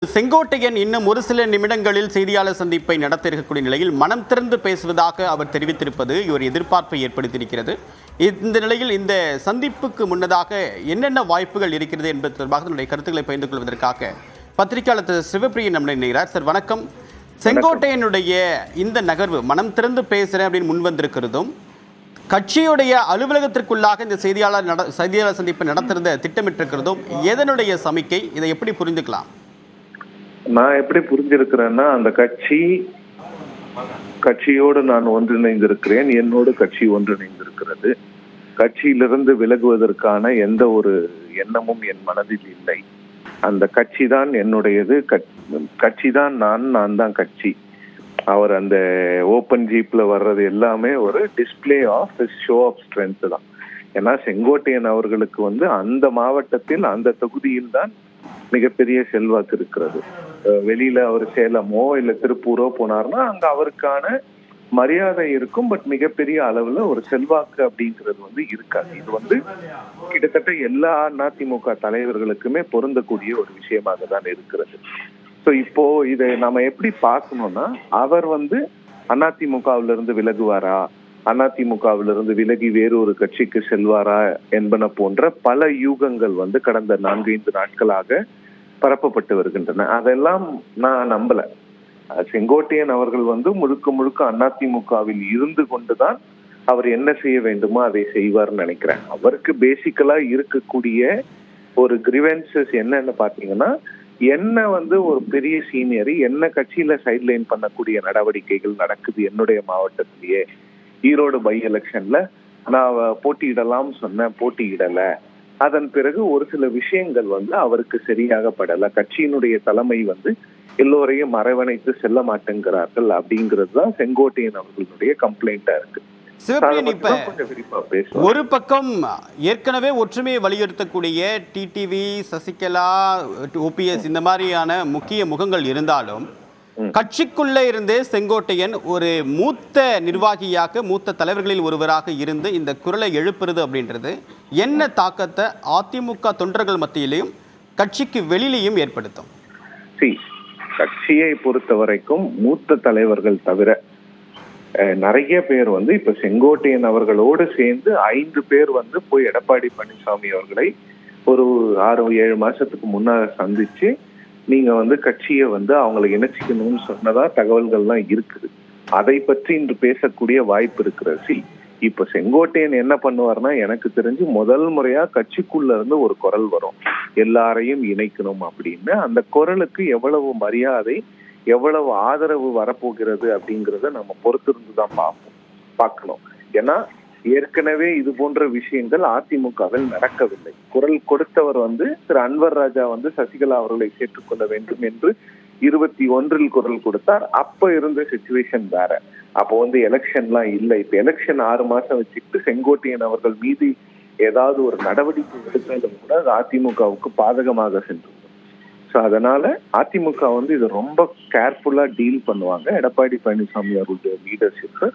செங்கோட்டையன் இன்னும் ஒரு சில நிமிடங்களில் செய்தியாளர் சந்திப்பை நடத்த இருக்கக்கூடிய நிலையில் மனம் திறந்து பேசுவதாக அவர் தெரிவித்திருப்பது ஒரு எதிர்பார்ப்பை ஏற்படுத்தியிருக்கிறது. இந்த நிலையில் இந்த சந்திப்புக்கு முன்னதாக என்னென்ன வாய்ப்புகள் இருக்கிறது என்பது தொடர்பாக தன்னுடைய கருத்துக்களை பகிர்ந்து கொள்வதற்காக பத்திரிகையாளர் திரு சிவப்பிரியன் நம்முடைய இணைகிறார். சார் வணக்கம். செங்கோட்டையனுடைய இந்த நகர்வு மனம் திறந்து பேசுகிறேன் அப்படின்னு முன் வந்திருக்கிறதும் கட்சியுடைய அலுவலகத்திற்குள்ளாக இந்த செய்தியாளர் சந்திப்பை நடத்துறத திட்டமிட்டிருக்கிறதும் எதனுடைய சமிக்கை? இதை எப்படி புரிந்துக்கலாம்? நான் எப்படி புரிஞ்சிருக்கிறேன்னா, அந்த கட்சியோடு நான் ஒன்றிணைந்திருக்கிறேன், என்னோடு கட்சி ஒன்றிணைந்திருக்கிறது. கட்சியிலிருந்து விலகுவதற்கான எந்த ஒரு எண்ணமும் என் மனதில் இல்லை. அந்த கட்சி தான் என்னுடையது, கட்சி தான் நான் தான் கட்சி. அவர் அந்த ஓப்பன் ஜீப்ல வர்றது எல்லாமே ஒரு display of show of strength தான். ஏன்னா செங்கோட்டையன் அவர்களுக்கு அந்த மாவட்டத்தில் அந்த தொகுதியில் தான் மிகப்பெரிய செல்வாக்கு இருக்கிறது. வெளியில அவர் சேலமோ இல்ல திருப்பூரோ போனார்னா அங்க அவருக்கான மரியாதை இருக்கும். பட் மிகப்பெரிய அளவுல ஒரு செல்வாக்கு அப்படிங்கிறது இருக்காது. இது கிட்டத்தட்ட எல்லா அதிமுக தலைவர்களுக்குமே பொருந்தக்கூடிய ஒரு விஷயமாக தான் இருக்கிறது. ஸோ இப்போ இதை நாம எப்படி பார்க்கணும்னா, அவர் அதிமுகவிலிருந்து விலகுவாரா, அதிமுகவிலிருந்து விலகி வேறொரு கட்சிக்கு செல்வாரா என்பன போன்ற பல யூகங்கள் கடந்த 4-5 நாட்களாக பரப்பப்பட்டு வருகின்றன. அதெல்லாம் நான் நம்பல. செங்கோட்டையன் அவர்கள் முழுக்க முழுக்க அதிமுகவில் இருந்து கொண்டுதான் அவர் என்ன செய்ய வேண்டுமோ அதை செய்வார்னு நினைக்கிறேன். அவருக்கு பேசிக்கலா இருக்கக்கூடிய ஒரு கிரிவென்சஸ் என்னன்னு பாத்தீங்கன்னா, என்ன ஒரு பெரிய சீனியர் என்ன கட்சியில சைட்லைன் பண்ணக்கூடிய நடவடிக்கைகள் நடக்குது. என்னுடைய மாவட்டத்திலேயே ஈரோடு பை எலெக்ஷன்ல நான் போட்டியிடலாம் சொன்னேன், போட்டியிடல. அதன் பிறகு ஒரு சில விஷயங்கள் அவருக்கு சரியாக படல. கட்சியினுடைய தலைமை எல்லோரையும் அரவணைத்து செல்ல மாட்டேங்கிறார்கள் அப்படிங்கிறது தான் செங்கோட்டையன் அவர்களுடைய கம்ப்ளைண்டா இருக்கு. ஒரு பக்கம் ஏற்கனவே ஒற்றுமையை வலியுறுத்தக்கூடிய டிடிவி, சசிகலா, ஓபிஎஸ் இந்த மாதிரியான முக்கிய முகங்கள் இருந்தாலும் கட்சிக்குள்ளே இருந்தே செங்கோட்டையன் ஒரு மூத்த நிர்வாகியாக, மூத்த தலைவர்களில் ஒருவராக இருந்து இந்த குரலை எழுப்புறது அப்படின்றது என்ன தாக்கத்தை அதிமுக தொண்டர்கள் மத்தியிலையும் கட்சிக்கு வெளியிலையும் ஏற்படுத்தும்? கட்சியை பொறுத்த வரைக்கும் மூத்த தலைவர்கள் தவிர நிறைய பேர் இப்ப செங்கோட்டையன் அவர்களோடு சேர்ந்து 5 பேர் போய் எடப்பாடி பழனிசாமி அவர்களை ஒரு 6-7 மாசத்துக்கு முன்னால சந்திச்சு நீங்க கட்சியை அவங்களை இணைச்சிக்கணும்னு சொன்னதா தகவல்கள்லாம் இருக்குது. அதை பற்றி இன்று பேசக்கூடிய வாய்ப்பு இருக்கிறது. இப்ப செங்கோட்டையன் என்ன பண்ணுவார்னா, எனக்கு தெரிஞ்சு முதல் முறையா கட்சிக்குள்ள இருந்து ஒரு குரல் வரும், எல்லாரையும் இணைக்கணும் அப்படின்னு. அந்த குரலுக்கு எவ்வளவு மரியாதை, எவ்வளவு ஆதரவு வரப்போகிறது அப்படிங்கிறத நம்ம பொறுத்திருந்துதான் பார்க்கணும். ஏன்னா ஏற்கனவே இது போன்ற விஷயங்கள் அதிமுகவில் நடக்கவில்லை. குரல் கொடுத்தவர் திரு அன்வர் ராஜா சசிகலா அவர்களை சேர்த்துக்கொள்ள வேண்டும் என்று 21 குரல் கொடுத்தார். அப்ப இருந்த சிச்சுவேஷன் வேற. அப்போ எலெக்ஷன்லாம் இல்லை. இப்ப எலெக்ஷன் 6 மாசம் வச்சுக்கிட்டு செங்கோட்டையன் அவர்கள் மீது ஏதாவது ஒரு நடவடிக்கை எடுத்தாலும் கூட அது அதிமுகவுக்கு பாதகமாக சென்று. ஸோ அதனால அதிமுக இது ரொம்ப கேர்ஃபுல்லா டீல் பண்ணுவாங்க, எடப்பாடி பழனிசாமி அவருடைய லீடர்ஷிப்.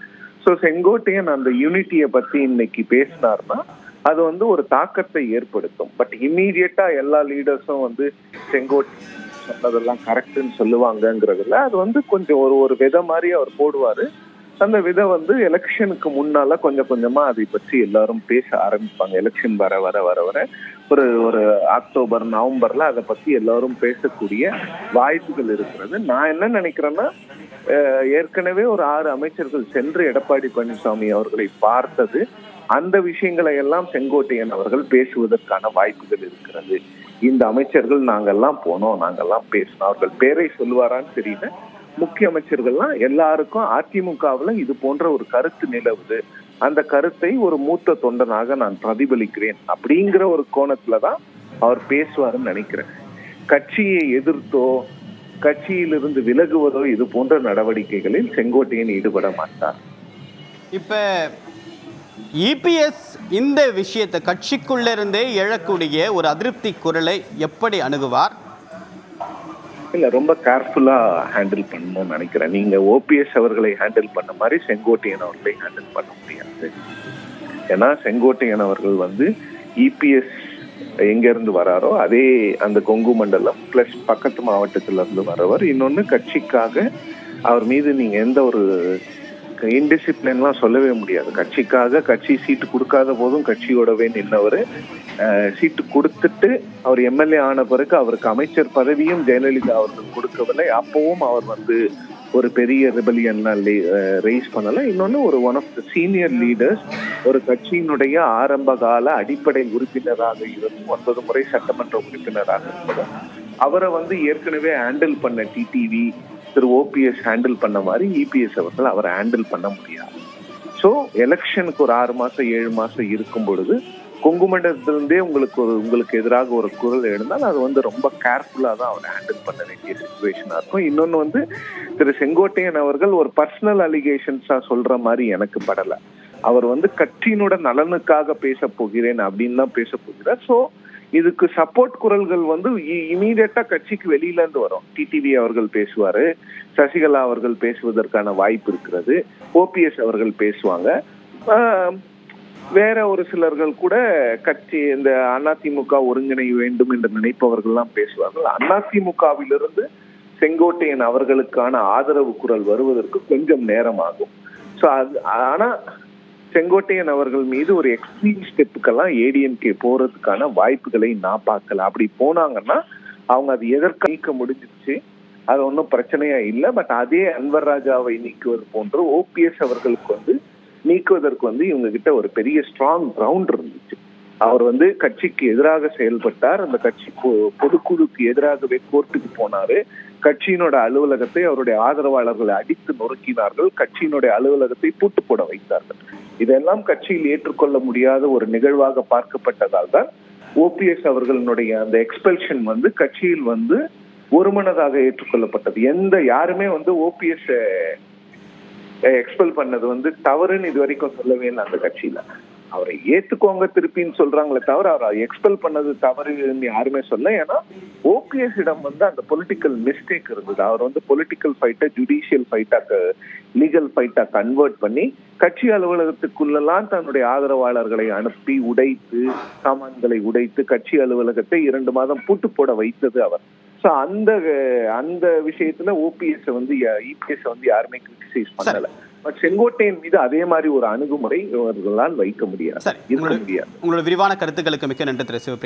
ஸோ செங்கோட்டையன் அந்த யூனிட்டியை பத்தி இன்னைக்கு பேசினார்னா அது ஒரு தாக்கத்தை ஏற்படுத்தும். பட் இம்மீடியட்டா எல்லா லீடர்ஸும் செங்கோட்டையன் சொன்னதெல்லாம் கரெக்ட்னு சொல்லுவாங்கங்கிறதுல அது கொஞ்சம் ஒரு விதை மாதிரி அவர் போடுவாரு. அந்த விதை எலெக்ஷனுக்கு முன்னால கொஞ்சம் கொஞ்சமா அதை பற்றி எல்லாரும் பேச ஆரம்பிப்பாங்க. எலெக்ஷன் வர வர வர வர ஒரு அக்டோபர், நவம்பர்ல அதை பத்தி எல்லாரும் பேசக்கூடிய வாய்ப்புகள் இருக்கிறது. நான் என்ன நினைக்கிறேன்னா, ஏற்கனவே ஒரு 6 அமைச்சர்கள் சென்று எடப்பாடி பழனிசாமி அவர்களை பார்த்தது, அந்த விஷயங்களை எல்லாம் செங்கோட்டையன் அவர்கள் பேசுவதற்கான வாய்ப்புகள் இருக்கிறது. இந்த அமைச்சர்கள் நாங்கெல்லாம் போனோம், நாங்கெல்லாம் பேசினோம், அவர்கள் பேரை சொல்லுவாரான்னு தெரியல. முக்கிய அமைச்சர்கள்லாம் எல்லாருக்கும் அதிமுகவுல இது போன்ற ஒரு கருத்து நிலவுது, அந்த கருத்தை ஒரு மூத்த தொண்டனாக நான் பிரதிபலிக்கிறேன் அப்படிங்கிற ஒரு கோணத்துலதான் அவர் பேசுவாருன்னு நினைக்கிறேன். கட்சியை எதிர்த்தோ கட்சியிலிருந்து விலகுவதோ இது போன்ற நடவடிக்கைகளில் செங்கோட்டையன் ஈடுபட மாட்டார். இப்ப இபிஎஸ் இந்த விஷயத்தை கட்சிக்குள்ள இருந்தே எழக்கூடிய ஒரு அதிருப்தி குரலை எப்படி அணுகுவார்? இல்ல, ரொம்ப கேர்ஃபுல்லா ஹேண்டில் பண்ணணும்னு நினைக்கிறேன். நீங்க ஓபிஎஸ் அவர்களை ஹேண்டில் பண்ண மாதிரி செங்கோட்டையன் அவர்களை ஹேண்டில் பண்ண முடியாது. ஏன்னா செங்கோட்டையன் அவர்கள் இபிஎஸ் எங்க இருந்து வராரோ அதே அந்த கொங்கு மண்டலம் பிளஸ் பக்கத்து மாவட்டத்துல இருந்து வரவர். இன்னொன்னு கட்சிக்காக அவர் மீது நீங்க எந்த ஒரு இன்டிசிப்ளின்லாம் சொல்லவே முடியாது. கட்சிக்காக கட்சி சீட்டு கொடுக்காத போதும் கட்சியோடவே நின்னவர். சீட்டு கொடுத்துட்டு அவர் எம்எல்ஏ ஆன பிறகு அவருக்கு அமைச்சர் பதவியும் ஜெயலலிதா அவர்கள் கொடுக்கவில்லை. அப்பவும் அவர் வந்து ஒரு பெரிய ரிபலியன்லாம் ரைஸ் பண்ணல. இன்னொன்னு ஒரு one of the senior leaders, ஒரு கட்சியினுடைய ஆரம்ப கால அடிப்படை உறுப்பினராக இருந்து 9 முறை சட்டமன்ற உறுப்பினராக இருப்பதும் அவரை வந்து ஏற்கனவே ஹேண்டில் பண்ண டிடிவி திரு ஓபிஎஸ் ஹேண்டில் பண்ண மாதிரி இபிஎஸ் அவர்கள் அவரை ஹேண்டில் பண்ண முடியாது. ஸோ எலெக்ஷனுக்கு ஒரு 6 மாசம் 7 மாசம் இருக்கும் பொழுது கொங்கு மண்டலத்திலிருந்தே உங்களுக்கு எதிராக ஒரு குரல் எழுந்தால் அது வந்து ரொம்ப கேர்ஃபுல்லா தான் அவர் ஹேண்டில் பண்ண வேண்டிய சிச்சுவேஷனா இருக்கும். இன்னொன்னு வந்து திரு செங்கோட்டையன் அவர்கள் ஒரு பர்சனல் அலிகேஷன்ஸா சொல்ற மாதிரி எனக்கு படல. அவர் வந்து கட்சியினோட நலனுக்காக பேச போகிறேன் அப்படின்னு தான் பேச போகிறார். ஸோ இதுக்கு சப்போர்ட் குரல்கள் வந்து இமீடியட்டா கட்சிக்கு வெளியில இருந்து வரும். டிடிவி அவர்கள் பேசுவாரு, சசிகலா அவர்கள் பேசுவதற்கான வாய்ப்பு இருக்கிறது, ஓபிஎஸ் அவர்கள் பேசுவாங்க, வேற ஒரு சிலர்கள் கூட கட்சி இந்த அதிமுக ஒருங்கிணை வேண்டும் என்று நினைப்பவர்கள் எல்லாம் பேசுவார்கள். அதிமுகவிலிருந்து செங்கோட்டையன் அவர்களுக்கான ஆதரவு குரல் வருவதற்கு கொஞ்சம் நேரம் ஆகும். ஸோ ஆனா செங்கோட்டையன் அவர்கள் மீது ஒரு எக்ஸ்ட்ரீம் ஸ்டெப்புக்கெல்லாம் ஏடிஎம்கே போறதுக்கான வாய்ப்புகளை நான் பார்க்கல. அப்படி போனாங்கன்னா அவங்க அது எதற்கு நீக்க முடிஞ்சிருச்சு, அது ஒன்றும் பிரச்சனையா இல்லை. பட் அதே அன்வர் ராஜாவை நீக்குவது போன்று ஓபிஎஸ் அவர்களுக்கு வந்து நீக்குவதற்கு வந்து இவங்க கிட்ட ஒரு பெரிய ஸ்ட்ராங் கிரவுண்ட் இருந்துச்சு. அவர் வந்து கட்சிக்கு எதிராக செயல்பட்டார். அந்த கட்சி பொதுக்குழுக்கு எதிராகவே கோர்ட்டுக்கு போனாரு. கட்சியினோட அலுவலகத்தை அவருடைய ஆதரவாளர்களை அடித்து நொறுக்கினார்கள். கட்சியினுடைய அலுவலகத்தை பூட்டு போட வைத்தார்கள். இதெல்லாம் கட்சியில் ஏற்றுக்கொள்ள முடியாத ஒரு நிகழ்வாக பார்க்கப்பட்டதால் தான் ஓபிஎஸ் அவர்களுடைய அந்த எக்ஸ்பெல்ஷன் வந்து கட்சியில் வந்து ஒருமனதாக ஏற்றுக்கொள்ளப்பட்டது. யாருமே வந்து ஓபிஎஸ் எக்ஸ்பெல் பண்ணது வந்து தவறுன்னு இது வரைக்கும் சொல்லவே இல்லை. அந்த கட்சியில அவரை ஏத்துக்கோங்க திருப்பின்னு சொல்றாங்களே தவிர அவரை எக்ஸ்பெல் பண்ணது தவறுன்னு யாருமே சொல்ல. ஏன்னா ஓபிஎஸ் இடம் வந்து அந்த பொலிட்டிக்கல் மிஸ்டேக் இருந்தது. அவர் வந்து பொலிட்டிக்கல் ஃபைட்டை ஜுடிஷியல் ஃபைட்டாக லீகல் ஃபைட்டா கன்வெர்ட் பண்ணி கட்சி அலுவலகத்துக்குள்ளெல்லாம் தன்னுடைய ஆதரவாளர்களை அனுப்பி உடைத்து சாமான்களை உடைத்து கட்சி அலுவலகத்தை 2 மாதம் பூட்டு போட வைத்தது அவர். ஸோ அந்த விஷயத்துல ஓபிஎஸ் வந்து இபிஎஸ் வந்து யாருமே கிரிட்டிசைஸ் பண்ணல. பட் செங்கோட்டையன் மீது அதே மாதிரி ஒரு அணுகுமுறை இவர்களால் வைக்க முடியாது. உங்களோட விரிவான கருத்துக்களுக்கு மிக்க நன்றி திரு சிவப்பிரியா.